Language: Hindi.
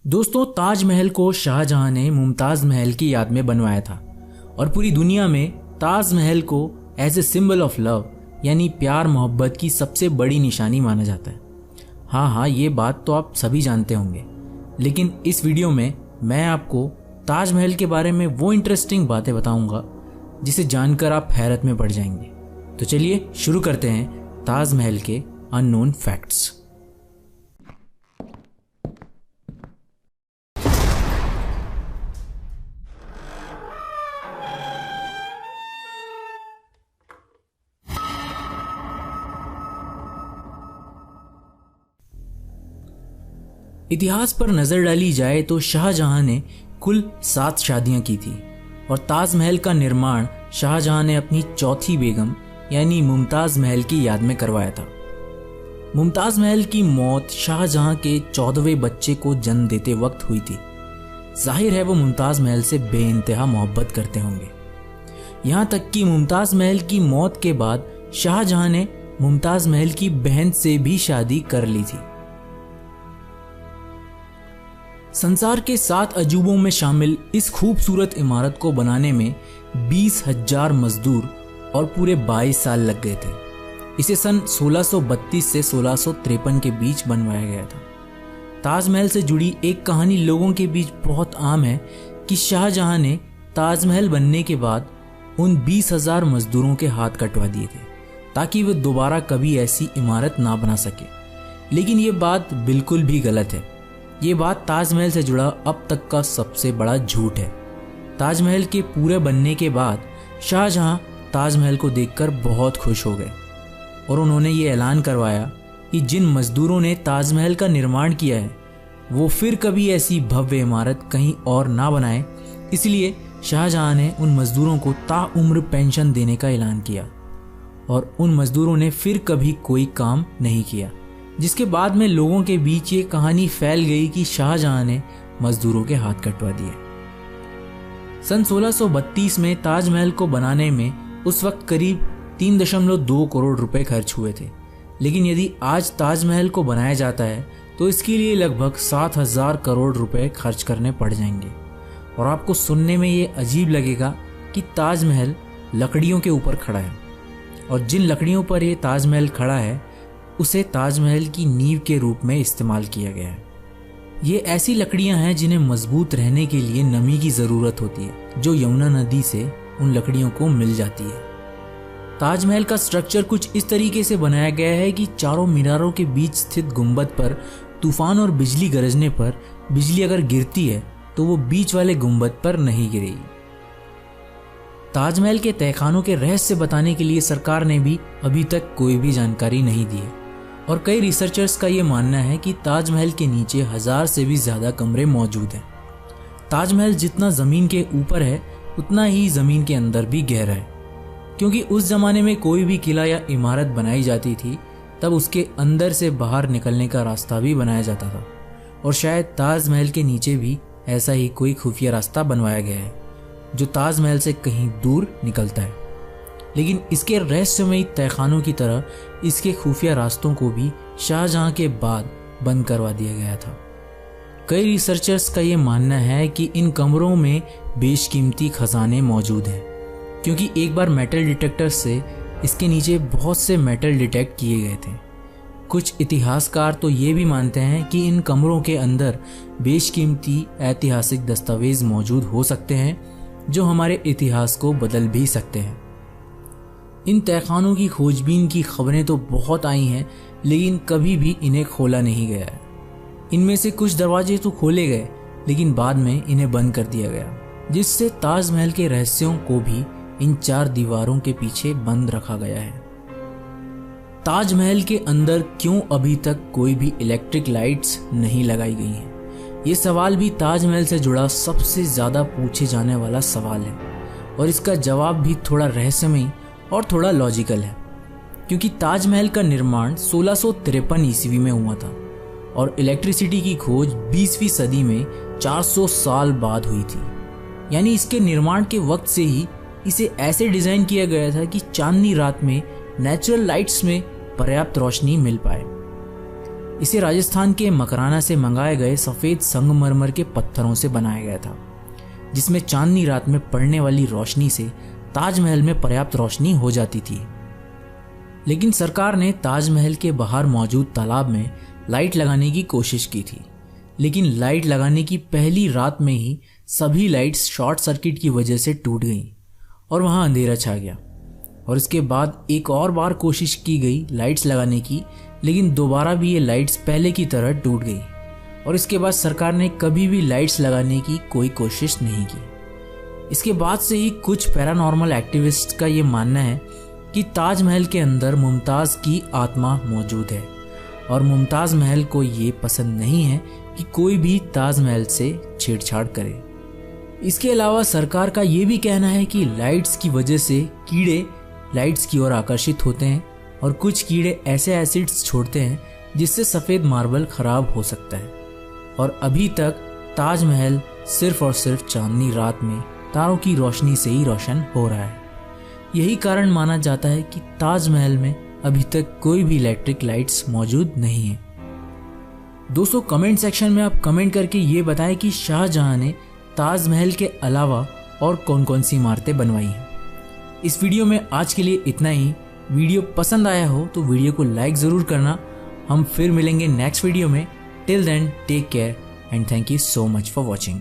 दोस्तों, ताजमहल को शाहजहां ने मुमताज महल की याद में बनवाया था और पूरी दुनिया में ताजमहल को as a symbol of love यानी प्यार मोहब्बत की सबसे बड़ी निशानी माना जाता है। हाँ, ये बात तो आप सभी जानते होंगे, लेकिन इस वीडियो में मैं आपको ताजमहल के बारे में वो इंटरेस्टिंग बातें बताऊंगा जिसे जानकर आप हैरत में पड़ जाएंगे। तो चलिए शुरू करते हैं ताजमहल के अननोन फैक्ट्स। इतिहास पर नजर डाली जाए तो शाहजहां ने कुल 7 शादियां की थी और ताजमहल का निर्माण शाहजहां ने अपनी चौथी बेगम यानी मुमताज महल की याद में करवाया था। मुमताज महल की मौत शाहजहां के 14वें बच्चे को जन्म देते वक्त हुई थी। जाहिर है वो मुमताज महल से बेइंतहा मोहब्बत करते होंगे। यहां तक कि मुमताज महल की मौत के बाद शाहजहां ने मुमताज महल की बहन से भी शादी कर ली थी। संसार के 7 अजूबों में शामिल इस खूबसूरत इमारत को बनाने में 20,000 मजदूर और पूरे 22 साल लग गए थे। इसे सन 1632 से 1653 के बीच बनवाया गया था। ताजमहल से जुड़ी एक कहानी लोगों के बीच बहुत आम है कि शाहजहां ने ताजमहल बनने के बाद उन 20,000 मजदूरों के हाथ कटवा दिए थे ताकि वे दोबारा कभी ऐसी इमारत ना बना सके। लेकिन ये बात बिल्कुल भी गलत है। ये बात ताजमहल से जुड़ा अब तक का सबसे बड़ा झूठ है। ताजमहल के पूरे बनने के बाद शाहजहां ताजमहल को देखकर बहुत खुश हो गए और उन्होंने ये ऐलान करवाया कि जिन मजदूरों ने ताजमहल का निर्माण किया है वो फिर कभी ऐसी भव्य इमारत कहीं और ना बनाए। इसलिए शाहजहां ने उन मजदूरों को ताउम्र पेंशन देने का ऐलान किया और उन मजदूरों ने फिर कभी कोई काम नहीं किया, जिसके बाद में लोगों के बीच ये कहानी फैल गई कि शाहजहां ने मजदूरों के हाथ कटवा दिए। सन 1632 में ताजमहल को बनाने में उस वक्त करीब 3.2 करोड़ रुपए खर्च हुए थे। लेकिन यदि आज ताजमहल को बनाया जाता है तो इसके लिए लगभग 7,000 करोड़ रुपए खर्च करने पड़ जाएंगे। और आपको सुनने में ये अजीब लगेगा कि ताजमहल लकड़ियों के ऊपर खड़ा है और जिन लकड़ियों पर यह ताजमहल खड़ा है उसे ताजमहल की नींव के रूप में इस्तेमाल किया गया है। ये ऐसी लकड़ियां हैं जिन्हें मजबूत रहने के लिए नमी की जरूरत होती है, जो यमुना नदी से उन लकड़ियों को मिल जाती है। ताजमहल का स्ट्रक्चर कुछ इस तरीके से बनाया गया है कि चारों मीनारों के बीच स्थित गुंबद पर तूफान और बिजली गरजने पर बिजली अगर गिरती है तो वो बीच वाले गुंबद पर नहीं गिरेगी। ताजमहल के तहखानों के रहस्य बताने के लिए सरकार ने भी अभी तक कोई भी जानकारी नहीं दी है और कई रिसर्चर्स का ये मानना है कि ताजमहल के नीचे 1000 से भी ज्यादा कमरे मौजूद हैं। ताजमहल जितना जमीन के ऊपर है उतना ही जमीन के अंदर भी गहरा है, क्योंकि उस जमाने में कोई भी किला या इमारत बनाई जाती थी तब उसके अंदर से बाहर निकलने का रास्ता भी बनाया जाता था और शायद ताजमहल के नीचे भी ऐसा ही कोई खुफिया रास्ता बनवाया गया है जो ताजमहल से कहीं दूर निकलता है। लेकिन इसके रहस्यमयी तहखानों की तरह इसके खुफिया रास्तों को भी शाहजहां के बाद बंद करवा दिया गया था। कई रिसर्चर्स का ये मानना है कि इन कमरों में बेशकीमती खजाने मौजूद हैं, क्योंकि एक बार मेटल डिटेक्टर से इसके नीचे बहुत से मेटल डिटेक्ट किए गए थे। कुछ इतिहासकार तो ये भी मानते हैं कि इन कमरों के अंदर बेशकीमती ऐतिहासिक दस्तावेज मौजूद हो सकते हैं जो हमारे इतिहास को बदल भी सकते हैं। इन तहखानों की खोजबीन की खबरें तो बहुत आई हैं, लेकिन कभी भी इन्हें खोला नहीं गया है। इनमें से कुछ दरवाजे तो खोले गए लेकिन बाद में इन्हें बंद कर दिया गया, जिससे ताजमहल के रहस्यों को भी इन 4 दीवारों के पीछे बंद रखा गया है। ताजमहल के अंदर क्यों अभी तक कोई भी इलेक्ट्रिक लाइट्स नहीं लगाई गई हैं? ये सवाल भी ताजमहल से जुड़ा सबसे ज्यादा पूछे जाने वाला सवाल है और इसका जवाब भी थोड़ा रहस्यमयी और थोड़ा लॉजिकल है, क्योंकि ताजमहल का निर्माण 1653 ईस्वी में हुआ था और इलेक्ट्रिसिटी की खोज 20वीं सदी में 400 साल बाद हुई थी। यानी इसके निर्माण के वक्त से ही इसे ऐसे डिजाइन किया गया था कि चांदनी रात में नेचुरल लाइट्स में पर्याप्त रोशनी मिल पाए। इसे राजस्थान के मकराना से मंगाए गए सफ़ेद संगमरमर के पत्थरों से बनाया गया था, जिसमें चांदनी रात में पड़ने वाली रोशनी से ताजमहल में पर्याप्त रोशनी हो जाती थी। लेकिन सरकार ने ताजमहल के बाहर मौजूद तालाब में लाइट लगाने की कोशिश की थी, लेकिन लाइट लगाने की पहली रात में ही सभी लाइट्स शॉर्ट सर्किट की वजह से टूट गईं और वहां अंधेरा छा गया। और इसके बाद एक और बार कोशिश की गई लाइट्स लगाने की, लेकिन दोबारा भी ये लाइट्स पहले की तरह टूट गई और इसके बाद सरकार ने कभी भी लाइट्स लगाने की कोई कोशिश नहीं की। इसके बाद से ही कुछ पैरानॉर्मल एक्टिविस्ट का ये मानना है कि ताजमहल के अंदर मुमताज़ की आत्मा मौजूद है और मुमताज़ महल को ये पसंद नहीं है कि कोई भी ताजमहल से छेड़छाड़ करे। इसके अलावा सरकार का ये भी कहना है कि लाइट्स की वजह से कीड़े लाइट्स की ओर आकर्षित होते हैं और कुछ कीड़े ऐसे एसिड्स छोड़ते हैं जिससे सफ़ेद मार्बल खराब हो सकता है। और अभी तक ताजमहल सिर्फ और सिर्फ चांदनी रात में तारों की रोशनी से ही रोशन हो रहा है। यही कारण माना जाता है कि ताजमहल में अभी तक कोई भी इलेक्ट्रिक लाइट्स मौजूद नहीं है। दोस्तों, कमेंट सेक्शन में आप कमेंट करके ये बताएं कि शाहजहां ने ताजमहल के अलावा और कौन कौन सी इमारतें बनवाई हैं। इस वीडियो में आज के लिए इतना ही। वीडियो पसंद आया हो तो वीडियो को लाइक ज़रूर करना। हम फिर मिलेंगे नेक्स्ट वीडियो में। Till then take care and thank you so much for watching.